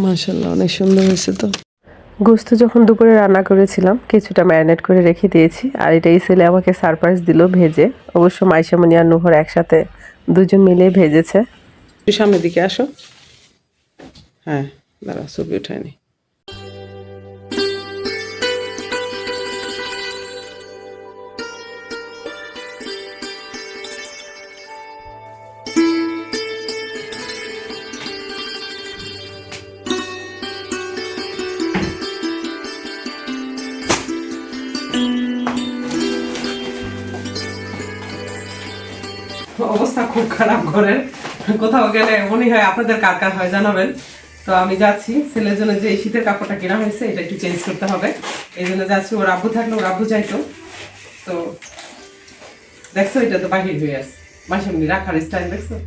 মাশাআল্লাহ অনেক সুন্দর হয়েছে তো। গোস্ত যখন দুপুরে রান্না করেছিলাম কিছুটা ম্যারিনেট করে রেখে দিয়েছি, আর এটাই ছেলে আমাকে সারপ্রাইজ দিল ভেজে। অবশ্য মাইশামণি আর নুহর একসাথে দুজন মিলে ভেজেছে। তুই সামনের দিকে আসো। হ্যাঁ দাঁড়া, ছবি উঠায়নি। অবস্থা খুব খারাপ ঘরের, কোথাও গেলে মনে হয় আপনাদের কার কার হয় জানাবেন। তো আমি যাচ্ছি, ছেলের জন্য যে শীতের কাপড়টা কেনা হয়েছে এটা একটু চেঞ্জ করতে হবে, এই জন্য যাচ্ছি। ওর আব্বু থাকলে ওর আব্বু চাইতো, তো দেখছো এটা তো বাহির হয়ে আছে, মাসে রাখার স্টাইল দেখছো।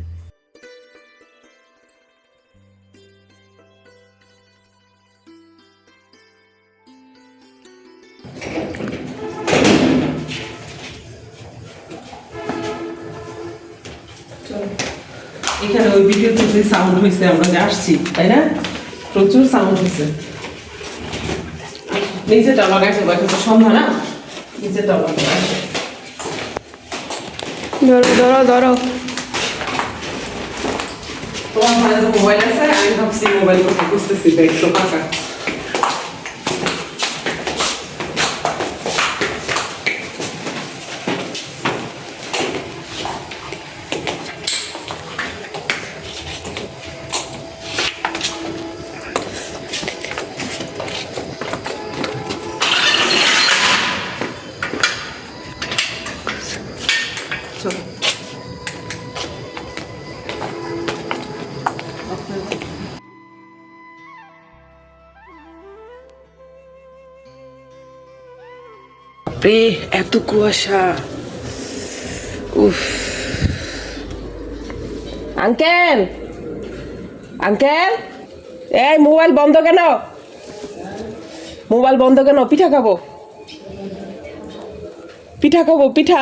এখানে ওই ভিডিওতে যে সাউন্ড হয়েছে আমরা যে আসছি, তাই না? প্রচুর সাউন্ড হয়েছে। নিচেটা লাগাইছে, বাকি তো সন্ধ্যা না, নিচেটা লাগাইছে। ধরো ধরো ধরো। তোমার ঘরে যে মোবাইল আছে, আমি ভাবছি মোবাইল করতে বুঝতেছি ব্যাগ তো ফাঁকা। চলো এত কুয়াশা, উফ। আঙ্কেল আঙ্কেল, এই মোবাইল বন্ধ কেন? মোবাইল বন্ধ কেন? পিঠা খাবো, পিঠা খাবো, পিঠা।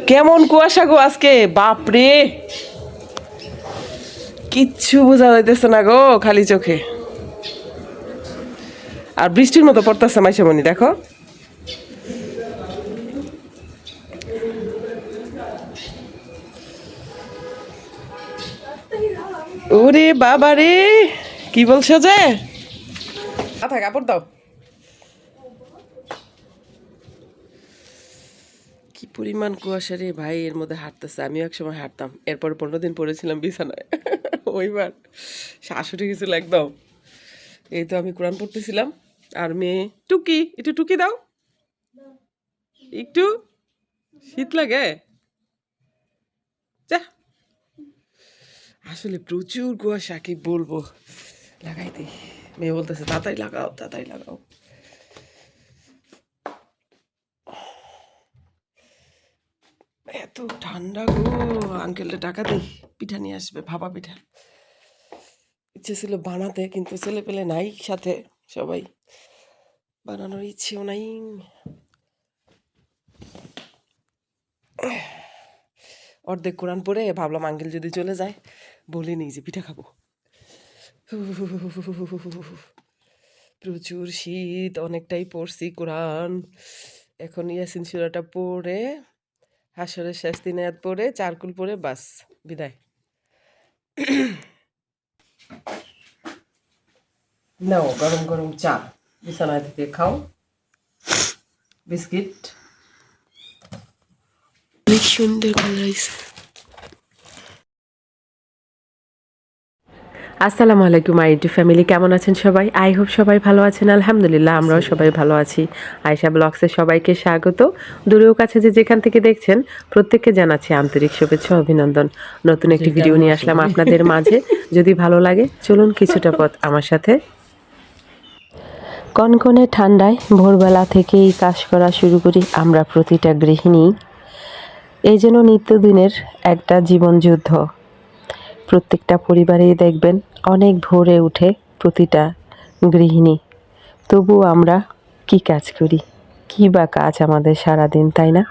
কেমন কুয়াশা গো আজকে, বাপরে কিচ্ছু বোঝা যাইতেছে না গো খালি চোখে। আর বৃষ্টির মতো পড়তেছে মাইশামণি, দেখো। ওরে বাবা রে, কি বলছো যে? মাথায় কাপড় দাও। কি পরিমাণ কুয়াশা রে ভাই, এর মধ্যে হাঁটতেছে। আমিও এক সময় হাঁটতাম, এরপর 15 দিন পড়েছিলাম বিছানায়। ওইবার শ্বাস উঠে গেছিল একদম। এই তো আমি কোরআন পড়তেছিলাম, আর মেয়ে টুকি, একটু টুকি দাও, একটু শীত লাগে। যা, আসলে প্রচুর কুয়াশা, কি বলবো। লাগাই দিই, মেয়ে বলতেছে তাড়াতাড়ি লাগাও, তাড়াতাড়ি লাগাও। এত ঠান্ডা গো। আঙ্কেলটা টাকা দিই, পিঠা নিয়ে আসবে, ভাপা পিঠা। ইচ্ছে ছিল বানাতে, কিন্তু ছেলে পেলে নাই সাথে, সবাই বানানোর ইচ্ছেও নাই। অর্ধেক কোরআন পড়ে ভাবলাম আঙ্কেল যদি চলে যায় বলিনি যে পিঠা খাবো। প্রচুর শীত, অনেকটাই পড়ছি কোরআন। এখন ইয়াসিন সূরাটা পড়ে, হাসরের শেষ 3 আয়াত পড়ে, চারকুল পড়ে, বাস বিদায়। নাও গরম গরম চা, বিছানায় থেকে খাও, বিস্কিট। অনেক সুন্দর বানাইছে। আসসালামু আলাইকুম আইটি ফ্যামিলি, কেমন আছেন সবাই? আই হোপ সবাই ভালো আছেন। আলহামদুলিল্লাহ আমরাও সবাই ভালো আছি। আয়েশা ব্লগসে সবাইকে স্বাগত। দূরেও কাছে যে যেখান থেকে দেখছেন প্রত্যেককে জানাচ্ছি আন্তরিক শুভেচ্ছা, অভিনন্দন। নতুন একটি ভিডিও নিয়ে আসলাম আপনাদের মাঝে। যদি ভালো লাগে চলুন কিছুটা পথ আমার সাথে। কনকনে ঠান্ডায় ভোরবেলা থেকেই কাজ করা শুরু করি আমরা প্রতিটা গৃহিণী। এই যেন নিত্যদিনের একটা জীবনযুদ্ধ। প্রত্যেকটা পরিবারেই দেখবেন অনেক ভোরে উঠে প্রতিটা গৃহিণী। তবু আমরা কি কাজ করি, কি বা কাজ আমাদের সারাদিন, তাই না?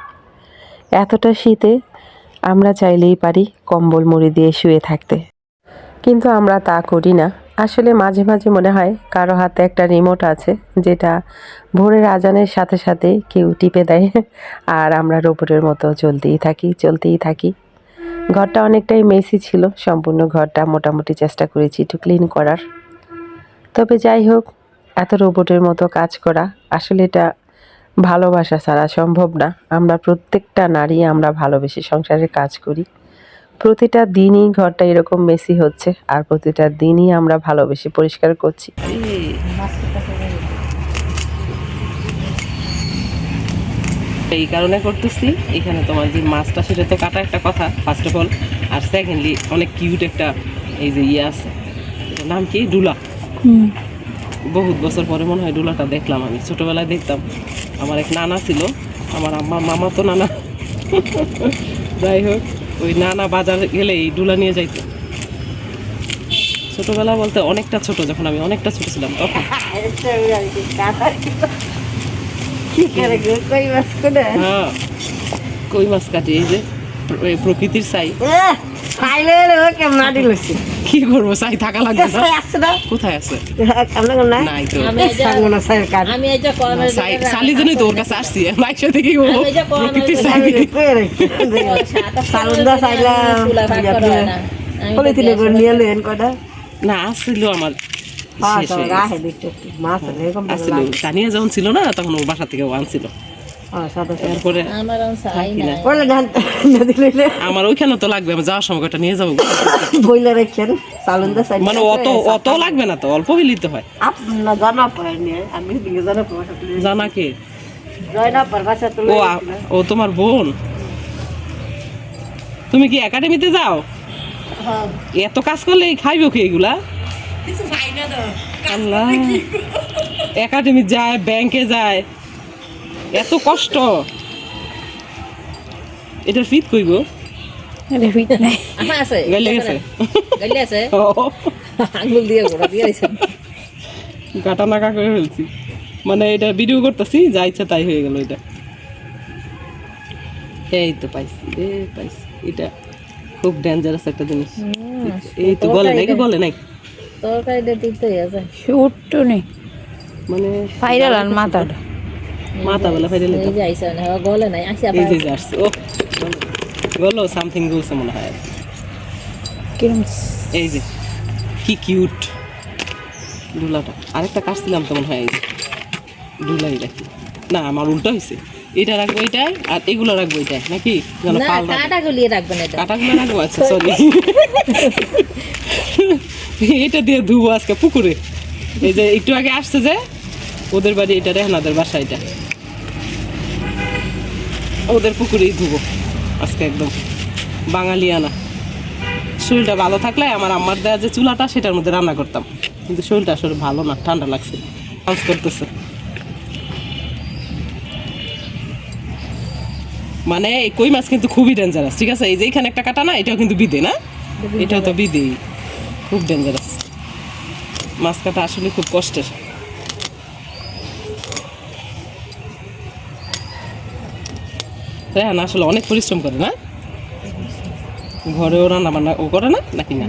এতটা শীতে আমরা চাইলেই পারি কম্বল মুড়ি দিয়ে শুয়ে থাকতে। কিন্তু আমরা তা করি না। আসলে মাঝে মাঝে মনে হয় কারো হাতে একটা রিমোট আছে, যেটা ভোরের আজানের সাথে সাথে কেউ টিপে দেয়, আর আমরা রোবটের মতো চলতেই থাকি। ঘরটা অনেকটাই মেসি ছিল, সম্পূর্ণ ঘরটা মোটামুটি চেষ্টা করেছি একটু ক্লিন করার। তবে যাই হোক, এত রোবটের মতো কাজ করা আসলে এটা ভালোবাসা ছাড়া সম্ভব না। আমরা প্রত্যেকটা নারী আমরা ভালোবেসে সংসারে কাজ করি। প্রতিটা দিনই ঘরটা এরকম মেসি হচ্ছে, আর প্রতিটা দিনই আমরা ভালোবেসে পরিষ্কার করছি। এই কারণে করতেছি, এখানে তোমার যে মাছটা সেটা তো কাটা একটা কথা ফার্স্ট অফ অল, আর সেকেন্ডলি অনেক কিউট একটা এই যে ইয়ে আছে, এটার নাম কি, ডুলা। বহুত বছর পরে মনে হয় ডুলাটা দেখলাম। আমি ছোটবেলায় দেখতাম, আমার এক নানা ছিল, আমার মামা তো নানা। যাই হোক, ওই নানা বাজার গেলে এই ডুলা নিয়ে যাইতো। ছোটবেলা বলতে অনেকটা ছোট, যখন আমি অনেকটা ছোট ছিলাম তখন। হ্যাঁ, কই মাছ কাটি, এই যে প্রকৃতির সাই। কি করবো, সাই থাকা লাগবে না? কোথায় আছে? নাই তো। সালি জন্যই তো ওর কাছে আসছি, মাইশো থেকে প্রকৃতির সাই। না, আসছিল আমার তানিয়া যখন ছিল না, তখন ওর বাসা থেকে ও আনছিল। তারপরে আমার ওইখানে তো লাগবে, আমি যাওয়ার সময় ওটা নিয়ে যাবো। মানে অত লাগবে না তো, অল্প হইলেই তো হয়। জানাকে ও তোমার বোন। তুমি কি একাডেমিতে যাও? এত কাজ করলে খাইব কি এগুলা? আল্লাহ, একাডেমি যায়, ব্যাংকে যায়, এত কষ্ট। এটার ফিট কইব কাটা নাকা করে ফেলছি, মানে এটা ভিডিও করতেছি, যা ইচ্ছা তাই হয়ে গেল। এটা এই তো পাইছি, এটা খুব ডেঞ্জারাস একটা জিনিস। এই তো গলে নাই, গলে নাই তরকারিটা দিতে আছে উঠতো নেই, মানে ফাইরাল আর মাথাটা মাথা বলে ফাইরাল এই যে আইছে না গলে নাই, আসি এই যে আসছে। ও গলো, সামথিং গলছে মনে হয়। কিরম এই যে কি কিউট ডুলাটা। আরেকটা কাটছিলাম তো মনে হয়, এই যে ডুলাই রাখি না, আমার উল্টো হয়েছে। এটা রাখবো এটাই, আর এগুলো রাখবো এটাই, নাকি যেন পাল না, কাটাগুলি রাখবেন, এটা কাটাগুলো রাখবো। আচ্ছা সরি, এটা দিয়ে ধুবো আজকে পুকুরে। এই যে একটু আগে আসছে যে ওদের বাড়ি, এটা রেহনাদের বাসা, এটা ওদের পুকুরেই ধুবো আজকে, একদম বাঙালিয়ানা। শরীরটা ভালো থাকলে আমার আম্মার দেওয়া যে চুলাটা, সেটার মধ্যে রান্না করতাম, কিন্তু শরীরটা আসলে ভালো না, ঠান্ডা লাগছে, কাজ করতেছে। মানে এই কই মাছ কিন্তু খুবই ডেঞ্জারাস, ঠিক আছে? এই যে এখানে একটা কাটা না, এটাও কিন্তু বিদে না, এটাও তো বিদেই, খুব ডেঞ্জারাস মাছ কাটা, আসলে খুব কষ্টের। রেহান আসলে অনেক পরিশ্রম করে না, ঘরেও রান্না বান্না ও করে না, নাকি না?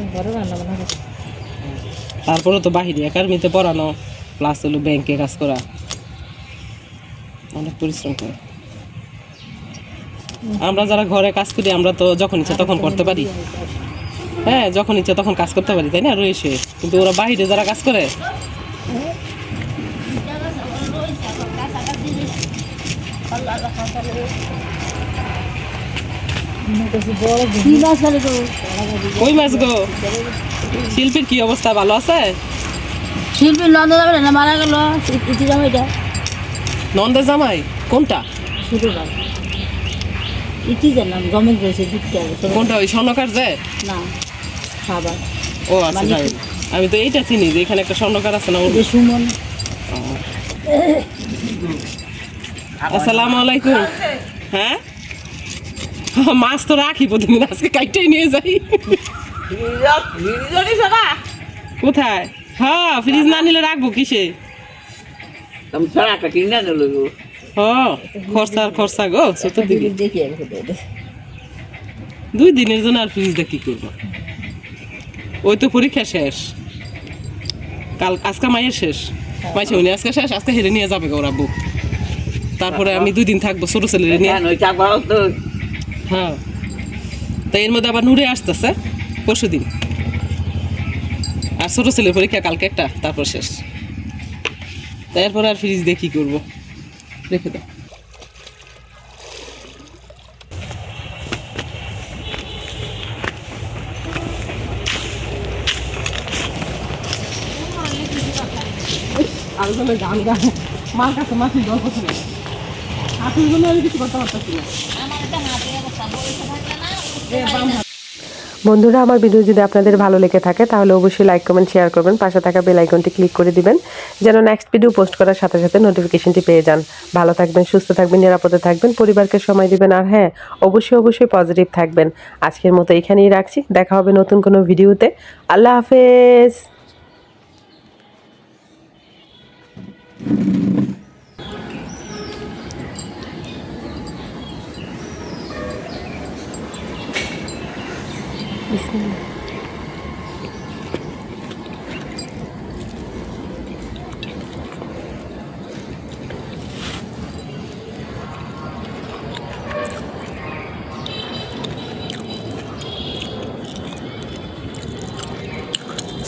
তারপরে তো বাহিরে একাডেমিতে পড়ানো, প্লাস হলো ব্যাংকে কাজ করা, অনেক পরিশ্রম করে। আমরা যারা ঘরে কাজ করি, আমরা তো যখন ইচ্ছা তখন করতে পারি, হ্যাঁ, যখন ইচ্ছা তখন কাজ করতে পারি, তাই না রয়েছে? কিন্তু ওরা বাহিরে যারা কাজ করে, কই মাছ গো, শিল্পীর কি অবস্থা, ভালো আছে? শিল্পী নন্দ যাবে না, মারা গেল ইতি জামাইটা। নন্দের জামাই কোনটা? ছোটটা ইতি জানলাম, জমে গেছে দিকটা। কোনটা, ওই স্বর্ণকার যে? না, খাবার। ও আচ্ছা, যাই হোক। আমি তো এইটা চিনি যে এখানে একটা স্বর্ণকার আছে না, ওর। সুমন। আসসালামু আলাইকুম। হ্যাঁ, মাছ তো রাখি প্রতিদিন, আজকে কাইটাই নিয়ে যাই। কোথায়? হ্যাঁ, ফ্রিজ না নিলে রাখবো কিসে? খরচা গো, চতুর্দিকে 2 দিনের জন্য আর ফ্রিজ দিয়ে কি করবো? ওই তো পরীক্ষা শেষ, কাল আজকে মায়ের শেষ, মাইছে উনি আজকে শেষ, আজকে হেরে নিয়ে যাবে ওর আব্বু। তারপরে আমি 2 দিন থাকবো ছোট ছেলে নিয়ে। হ্যাঁ, তো এর মধ্যে আবার নূরে আসতেছে পরশুদিন, আর ছোট ছেলের পরীক্ষা কালকে একটা, তারপর শেষ। তারপরে আর ফ্রিজ দিয়ে কি করবো, রেখে দাও। আরেকজনের গান গায়, মার কাছে মাছির গল্প শুনে, হাতির জন্য আমি কিছু করতে পারতেছি না। বন্ধুরা, আমার ভিডিও যদি আপনাদের ভালো লেগে থাকে তাহলে অবশ্যই লাইক কমেন্ট শেয়ার করবেন, পাশে থাকা বেল আইকনটি ক্লিক করে দিবেন যেন নেক্সট ভিডিও পোস্ট করার সাথে সাথে নোটিফিকেশনটি পেয়ে যান। ভালো থাকবেন, সুস্থ থাকবেন, নিরাপদে থাকবেন, পরিবারকে সময় দিবেন, আর হ্যাঁ, অবশ্যই পজিটিভ থাকবেন। আজকের মতো এখানেই রাখছি, দেখা হবে নতুন কোনো ভিডিওতে। আল্লাহ হাফেজ।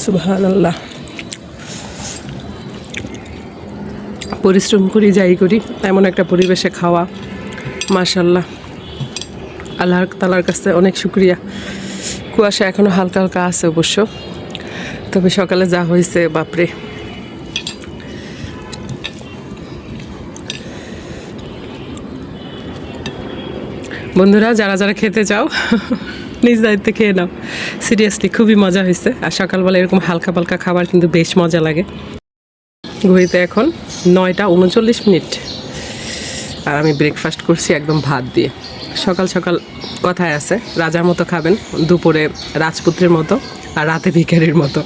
সুবহানাল্লাহ। পরিশ্রম করি, যাই করি, এমন একটা পরিবেশে খাওয়া, মাশাআল্লাহ, আল্লাহ তাআলার কাছে অনেক শুকরিয়া। কুয়াশা এখনো হালকা হালকা আছে অবশ্য, তবে সকালে যা হয়েছে বাপরে। বন্ধুরা, যারা যারা খেতে চাও নিজ দায়িত্বে খেয়ে নাও, সিরিয়াসলি খুবই মজা হয়েছে। আর সকালবেলা এরকম হালকা পালকা খাবার কিন্তু বেশ মজা লাগে। ঘড়িতে এখন 9টা 39। আর আমি ব্রেকফাস্ট করছি একদম ভাত দিয়ে। সকাল সকাল কথায় আছে, রাজার মতো খাবেন, দুপুরে রাজপুত্রের মতো, আর রাতে ভিখারির মতো।